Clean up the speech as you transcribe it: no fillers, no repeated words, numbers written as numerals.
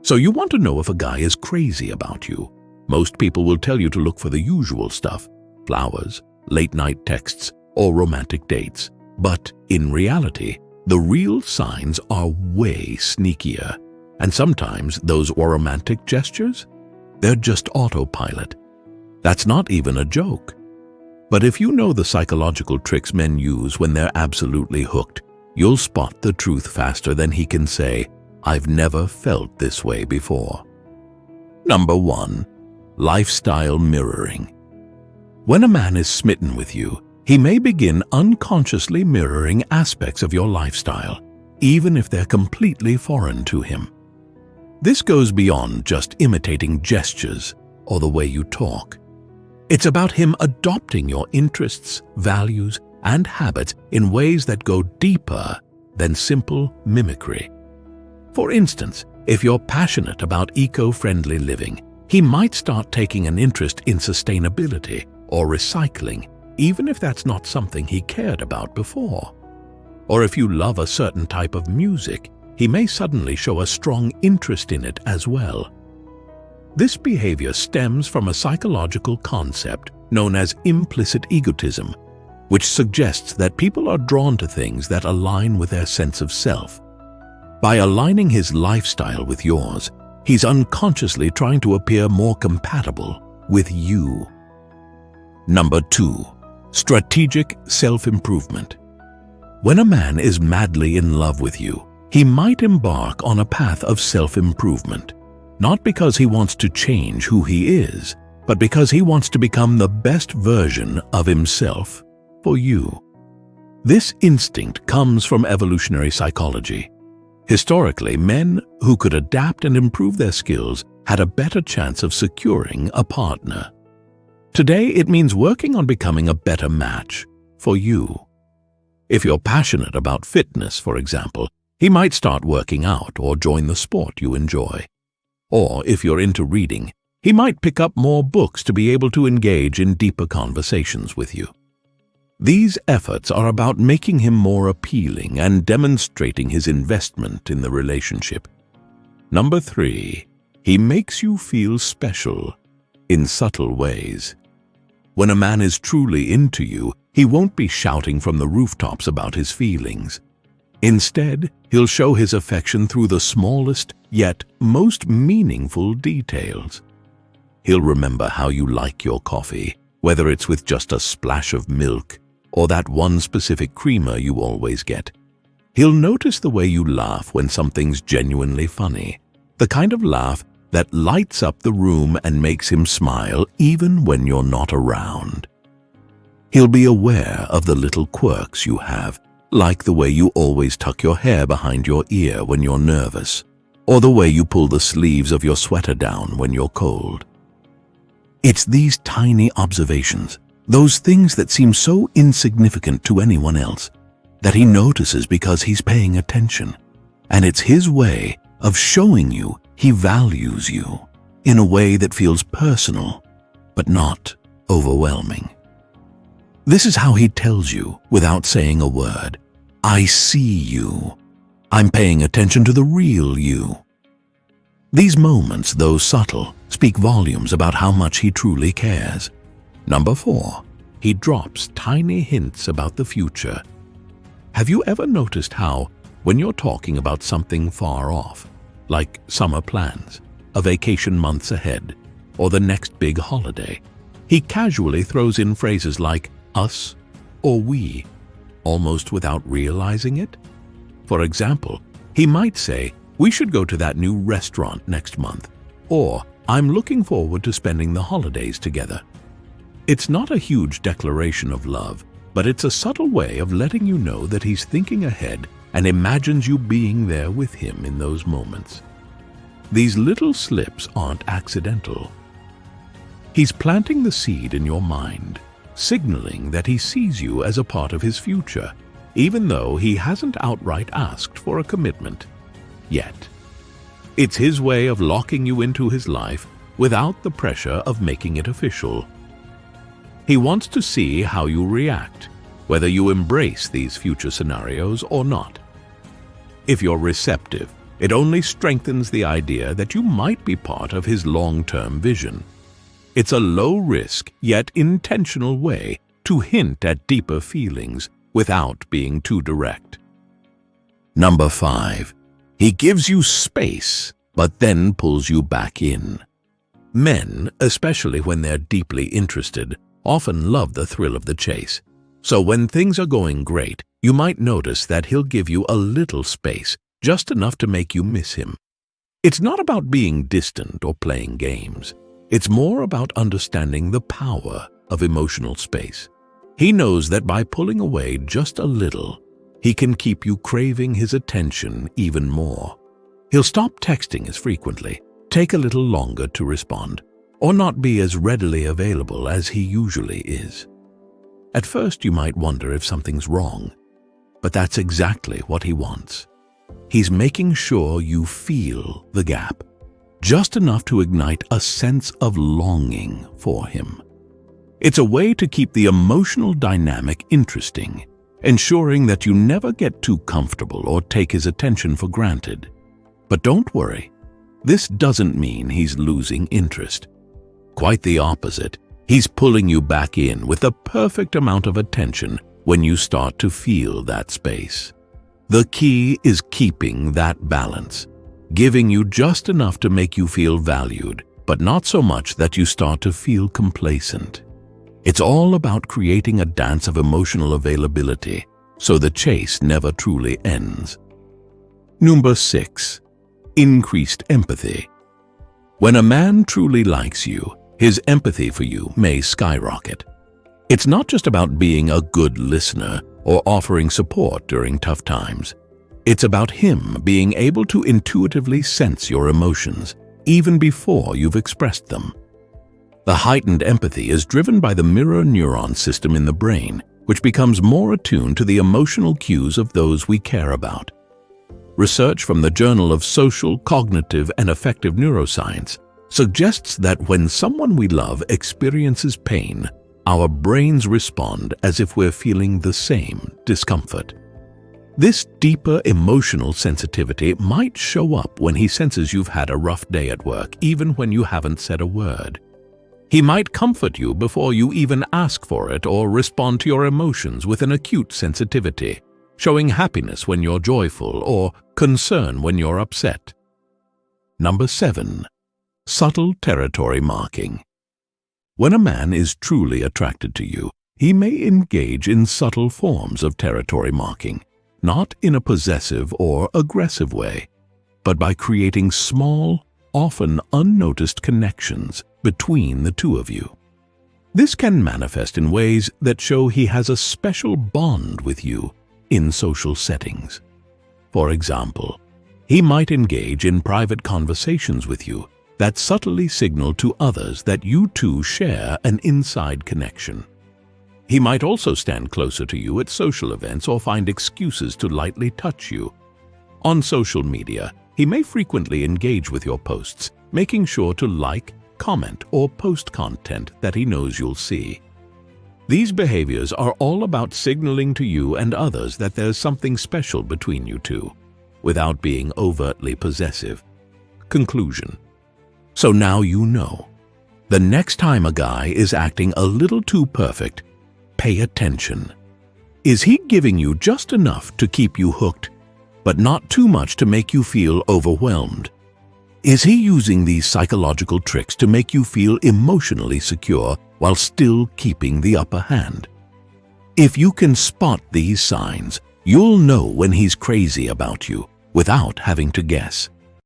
So you want to know if a guy is crazy about you. Most people will tell you to look for the usual stuff: flowers, late-night texts, or romantic dates. But in reality, the real signs are way sneakier. And sometimes those romantic gestures, they're just autopilot. That's not even a joke. But if you know the psychological tricks men use when they're absolutely hooked, you'll spot the truth faster than he can say, "I've never felt this way before." Number 1. Lifestyle mirroring. When a man is smitten with you, he may begin unconsciously mirroring aspects of your lifestyle, even if they're completely foreign to him. This goes beyond just imitating gestures or the way you talk. It's about him adopting your interests, values, and habits in ways that go deeper than simple mimicry. For instance, if you're passionate about eco-friendly living, he might start taking an interest in sustainability or recycling, even if that's not something he cared about before. Or if you love a certain type of music, he may suddenly show a strong interest in it as well. This behavior stems from a psychological concept known as implicit egotism, which suggests that people are drawn to things that align with their sense of self. By aligning his lifestyle with yours, he's unconsciously trying to appear more compatible with you. Number 2. Strategic self-improvement. When a man is madly in love with you, he might embark on a path of self-improvement, not because he wants to change who he is, but because he wants to become the best version of himself for you. This instinct comes from evolutionary psychology. Historically, men who could adapt and improve their skills had a better chance of securing a partner. Today, it means working on becoming a better match for you. If you're passionate about fitness, for example, he might start working out or join the sport you enjoy. Or if you're into reading, he might pick up more books to be able to engage in deeper conversations with you. These efforts are about making him more appealing and demonstrating his investment in the relationship. Number 3. He makes you feel special in subtle ways. When a man is truly into you, he won't be shouting from the rooftops about his feelings. Instead, he'll show his affection through the smallest yet most meaningful details. He'll remember how you like your coffee, whether it's with just a splash of milk or that one specific creamer you always get. He'll notice the way you laugh when something's genuinely funny, the kind of laugh that lights up the room and makes him smile even when you're not around. He'll be aware of the little quirks you have, like the way you always tuck your hair behind your ear when you're nervous, or the way you pull the sleeves of your sweater down when you're cold. It's these tiny observations, those things that seem so insignificant to anyone else, that he notices because he's paying attention. And it's his way of showing you he values you in a way that feels personal, but not overwhelming. This is how he tells you, without saying a word, "I see you. I'm paying attention to the real you." These moments, though subtle, speak volumes about how much he truly cares. Number 4. He drops tiny hints about the future. Have you ever noticed how, when you're talking about something far off, like summer plans, a vacation months ahead, or the next big holiday, he casually throws in phrases like us or we, almost without realizing it? For example, he might say, "We should go to that new restaurant next month," or "I'm looking forward to spending the holidays together." It's not a huge declaration of love, but it's a subtle way of letting you know that he's thinking ahead and imagines you being there with him in those moments. These little slips aren't accidental. He's planting the seed in your mind, signaling that he sees you as a part of his future, even though he hasn't outright asked for a commitment yet. It's his way of locking you into his life without the pressure of making it official. He wants to see how you react, whether you embrace these future scenarios or not. If you're receptive, It only strengthens the idea that you might be part of his long-term vision. It's a low-risk yet intentional way to hint at deeper feelings without being too direct. Number 5. He gives you space, but then pulls you back in. Men, especially when they're deeply interested, often love the thrill of the chase. So when things are going great, you might notice that he'll give you a little space, just enough to make you miss him. It's not about being distant or playing games. It's more about understanding the power of emotional space. He knows that by pulling away just a little, he can keep you craving his attention even more. He'll stop texting as frequently, take a little longer to respond, or not be as readily available as he usually is. At first, you might wonder if something's wrong, but that's exactly what he wants. He's making sure you feel the gap, just enough to ignite a sense of longing for him. It's a way to keep the emotional dynamic interesting, ensuring that you never get too comfortable or take his attention for granted. But don't worry, this doesn't mean he's losing interest. Quite the opposite. He's pulling you back in with the perfect amount of attention when you start to feel that space. The key is keeping that balance, giving you just enough to make you feel valued, but not so much that you start to feel complacent. It's all about creating a dance of emotional availability so the chase never truly ends. Number 6. Increased empathy. When a man truly likes you, his empathy for you may skyrocket. It's not just about being a good listener or offering support during tough times. It's about him being able to intuitively sense your emotions, even before you've expressed them. The heightened empathy is driven by the mirror neuron system in the brain, which becomes more attuned to the emotional cues of those we care about. Research from the Journal of Social, Cognitive, and Affective Neuroscience suggests that when someone we love experiences pain, our brains respond as if we're feeling the same discomfort. This deeper emotional sensitivity might show up when he senses you've had a rough day at work, even when you haven't said a word. He might comfort you before you even ask for it or respond to your emotions with an acute sensitivity, showing happiness when you're joyful or concern when you're upset. Number 7. Subtle territory marking. When a man is truly attracted to you, he may engage in subtle forms of territory marking, not in a possessive or aggressive way, but by creating small, often unnoticed connections between the two of you. This can manifest in ways that show he has a special bond with you in social settings. For example, he might engage in private conversations with you that subtly signal to others that you two share an inside connection. He might also stand closer to you at social events or find excuses to lightly touch you. On social media, he may frequently engage with your posts, making sure to like, comment, or post content that he knows you'll see. These behaviors are all about signaling to you and others that there's something special between you two, without being overtly possessive. Conclusion. So now you know. The next time a guy is acting a little too perfect, pay attention. Is he giving you just enough to keep you hooked, but not too much to make you feel overwhelmed? Is he using these psychological tricks to make you feel emotionally secure while still keeping the upper hand? If you can spot these signs, you'll know when he's crazy about you without having to guess.